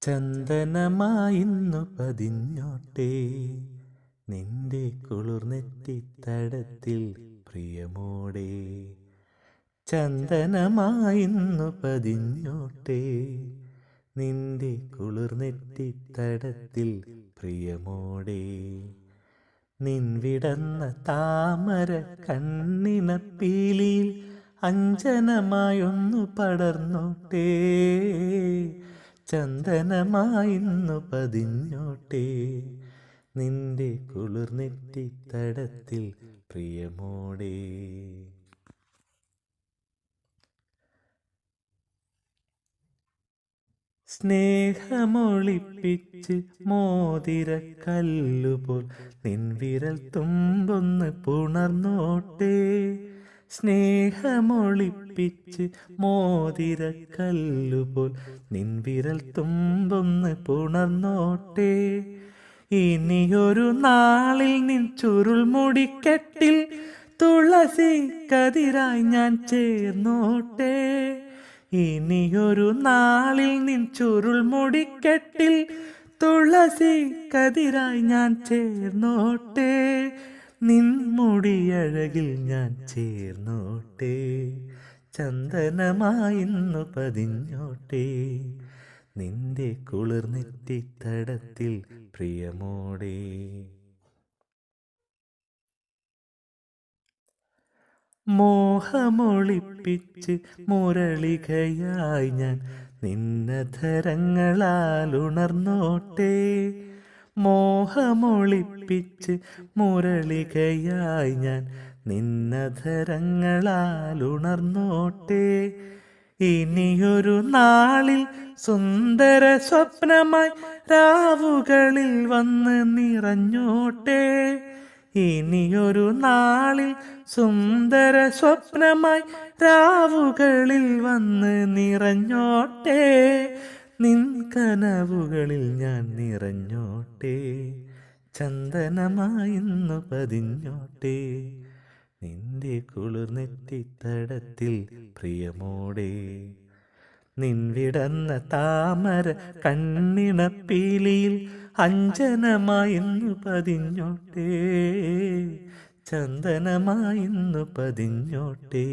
ചന്ദനമായിന്നു പതിഞ്ഞോട്ടെ നിന്റെ കുളിർനെറ്റിത്തടത്തിൽ പ്രിയമോടെ. ചന്ദനമായിന്നു പതിഞ്ഞോട്ടെ നിന്റെ കുളിർനെറ്റിത്തടത്തിൽ പ്രിയമോടെ. നിൻവിടന്ന താമര കണ്ണിണപ്പീലിയിൽ അഞ്ജനമായൊന്നു പടർന്നോട്ടെ. ചന്ദനമായിന്നു പതിഞ്ഞോട്ടെ നിന്റെ കുളിർനെറ്റിത്തടത്തിൽ പ്രിയമോടെ. സ്നേഹമൊളിപ്പിച്ച് മോതിരക്കല്ലുപോൽ നിൻവിരൽ തുമ്പൊന്ന് പുണർന്നോട്ടെ. സ്നേഹമൊളിപ്പിച്ച് മോതിരക്കല്ലുപോൽ നിൻവിരൽ തുമ്പൊന്ന് പുണർന്നോട്ടെ. ഇനിയൊരു നാളിൽ നിൻ ചുരുൾമുടിക്കെട്ടിൽ തുളസി കതിരായി ഞാൻ ചേർന്നോട്ടെ. ഇനിയൊരു നാളിൽ നിൻ ചുരുൾമുടിക്കെട്ടിൽ തുളസി കതിരായി ഞാൻ ചേർന്നോട്ടെ. നിൻ മുടിയഴകിൽ ഞാൻ ചേർന്നോട്ടെ. ചന്ദനമായിന്നു പതിഞ്ഞോട്ടെ നിന്റെ കുളിർനെറ്റിത്തടത്തിൽ പ്രിയമോടെ. മോഹമൊളിപ്പിച്ച് മുരളികയായി ഞാൻ നിന്നധരങ്ങളാൽ ഉണർന്നോട്ടെ. മോഹമൊളിപ്പിച്ച് മുരളികയായി ഞാൻ നിന്നധരങ്ങളാൽ ഉണർന്നോട്ടെ. ഇനിയൊരു നാളിൽ സുന്ദര സ്വപ്നമായി രാവുകളിൽ വന്ന് നിറഞ്ഞോട്ടെ. ഇനിയൊരു നാളിൽ സുന്ദര സ്വപ്നമായി രാവുകളിൽ വന്ന് നിറഞ്ഞോട്ടെ. നിൻ കനവുകളിൽ ഞാൻ നിറഞ്ഞോട്ടെ. ചന്ദനമായിന്നു പതിഞ്ഞോട്ടെ നിന്റെ കുളിർനെറ്റിത്തടത്തിൽ പ്രിയമോടെ. നിൻവിടന്ന താമര കണ്ണിണപ്പീലിയിൽ അഞ്ജനമായിന്നു പതിഞ്ഞോട്ടെ. ചന്ദനമായിന്നു പതിഞ്ഞോട്ടെ.